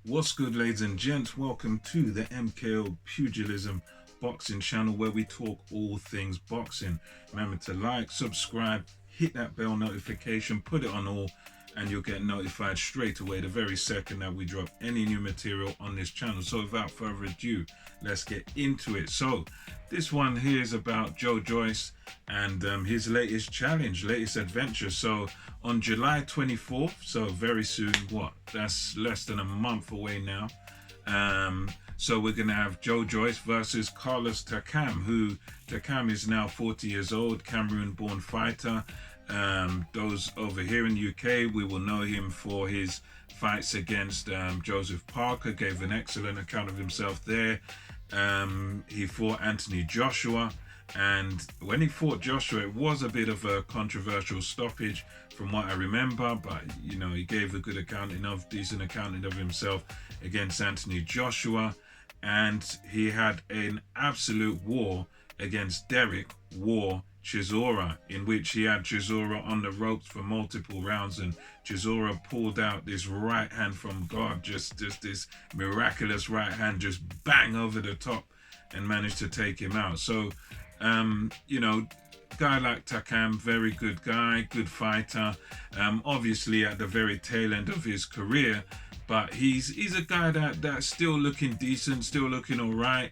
What's good, ladies and gents? Welcome to the MKO Pugilism Boxing channel where we talk all things boxing. Remember to like, subscribe, hit that bell notification, put it on all, and you'll get notified straight away the very second that we drop any new material on this channel. So without further ado, let's get into it. So this one here is about Joe Joyce and his latest challenge, latest adventure. So on July 24th, so very soon, that's less than a month away now. So we're going to have Joe Joyce versus Carlos Takam, who Takam is now 40 years old, Cameroon-born fighter. Those over here in the UK, we will know him for his fights against Joseph Parker, gave an excellent account of himself there. He fought Anthony Joshua, and when he fought Joshua, it was a bit of a controversial stoppage from what I remember, but you know, he gave a good decent accounting of himself against Anthony Joshua, and he had an absolute war against Derek War Chisora, in which he had Chisora on the ropes for multiple rounds, and Chisora pulled out this right hand from God, just this miraculous right hand, just bang over the top, and managed to take him out. So you know, guy like Takam, very good guy, good fighter, obviously at the very tail end of his career, but he's a guy that's still looking decent, still looking all right,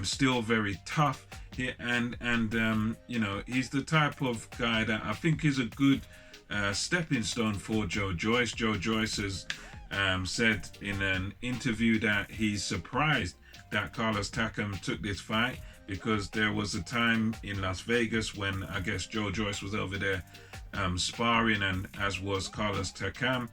still very tough. Yeah, and you know, he's the type of guy that I think is a good stepping stone for Joe Joyce. Joe Joyce has said in an interview that he's surprised that Carlos Takam took this fight, because there was a time in Las Vegas when I guess Joe Joyce was over there sparring, and as was Carlos Takam.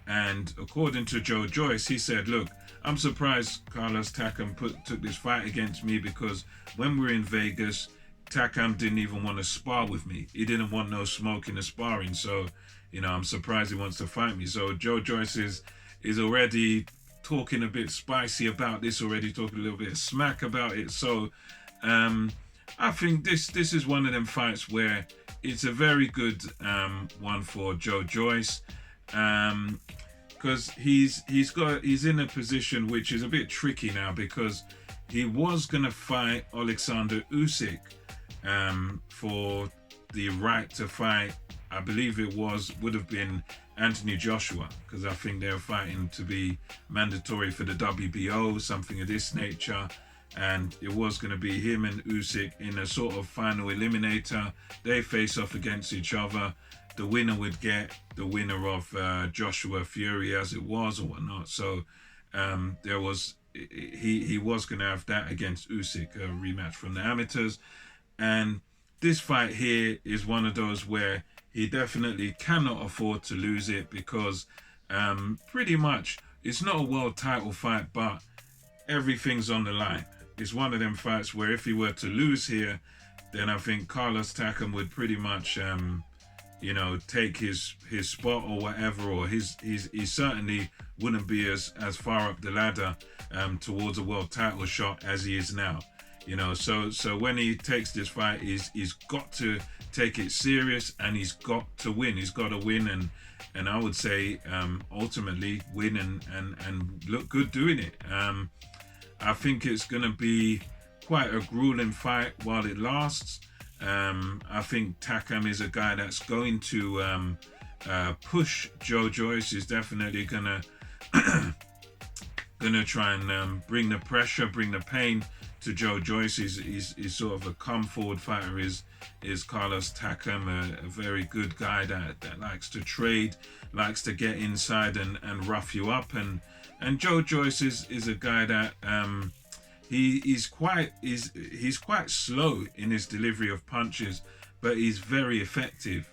And according to Joe Joyce, he said, look, I'm surprised Carlos Takam took this fight against me, because when we were in Vegas, Takam didn't even want to spar with me. He didn't want no smoke in the sparring. So, you know, I'm surprised he wants to fight me. So Joe Joyce is already talking a bit spicy about this, already talking a little bit of smack about it. So I think this is one of them fights where it's a very good one for Joe Joyce. Because he's in a position which is a bit tricky now, because he was gonna fight Alexander Usyk for the right to fight. I believe would have been Anthony Joshua, because I think they're fighting to be mandatory for the WBO, something of this nature. And it was going to be him and Usyk in a sort of final eliminator. They face off against each other. The winner would get the winner of Joshua Fury, as it was, or whatnot. So he was going to have that against Usyk, a rematch from the amateurs. And this fight here is one of those where he definitely cannot afford to lose it, because pretty much it's not a world title fight, but everything's on the line. It's one of them fights where if he were to lose here, then I think Carlos Takam would pretty much you know, take his spot or whatever, or he certainly wouldn't be as far up the ladder towards a world title shot as he is now. You know, so when he takes this fight, he's got to take it serious, and he's got to win. He's got to win, and I would say ultimately win and look good doing it. I think it's going to be quite a grueling fight while it lasts. I think Takam is a guy that's going to push Joe Joyce. Is definitely gonna try and bring the pressure, bring the pain to Joe Joyce. He's sort of a come forward fighter. Is Carlos Takam a very good guy that likes to trade, likes to get inside and rough you up, and Joe Joyce is a guy that he's quite slow in his delivery of punches, but he's very effective.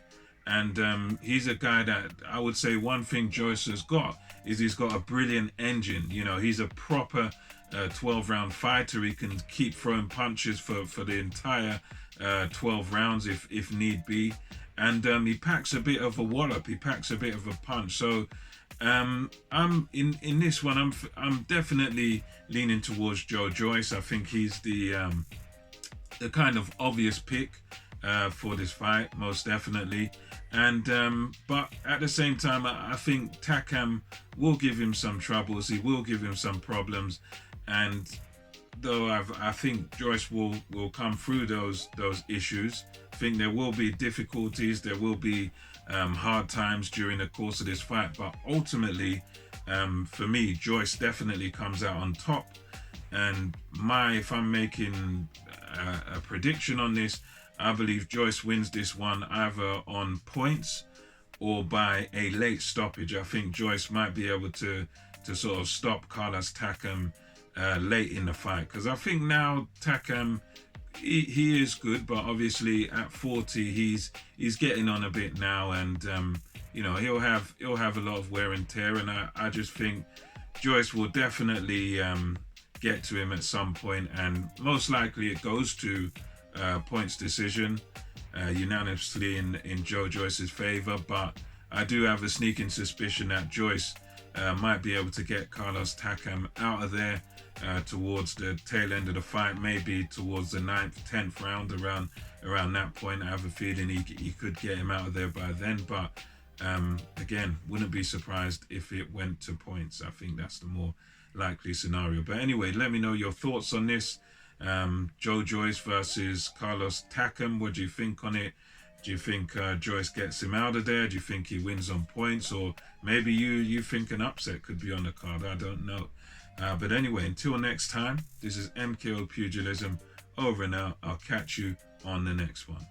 And he's a guy that I would say one thing Joyce has got is he's got a brilliant engine. You know, he's a proper 12-round fighter. He can keep throwing punches for the entire 12 rounds if need be. And he packs a bit of a wallop. He packs a bit of a punch. So I'm in this one. I'm definitely leaning towards Joe Joyce. I think he's the kind of obvious pick. for this fight, most definitely. And but at the same time, I think Takam will give him some troubles. He will give him some problems, and though I think Joyce will come through those issues. I think there will be difficulties. There will be hard times during the course of this fight, but ultimately, for me, Joyce definitely comes out on top. And if I'm making a prediction on this, I believe Joyce wins this one either on points or by a late stoppage. I think Joyce might be able to sort of stop Carlos Takam late in the fight, because I think now Takam, he is good, but obviously at 40 he's getting on a bit now, and you know, he'll have a lot of wear and tear, and I just think Joyce will definitely get to him at some point, and most likely it goes to points decision, unanimously in Joe Joyce's favor. But I do have a sneaking suspicion that Joyce might be able to get Carlos Takam out of there towards the tail end of the fight, maybe towards the 9th, 10th round, around that point. I have a feeling he could get him out of there by then. But again, wouldn't be surprised if it went to points. I think that's the more likely scenario. But anyway, let me know your thoughts on this. Joe Joyce versus Carlos Takam. What do you think on it? Do you think Joyce gets him out of there? Do you think he wins on points? Or maybe you think an upset could be on the card? I don't know. But anyway, until next time, this is MKO Pugilism over and out. I'll catch you on the next one.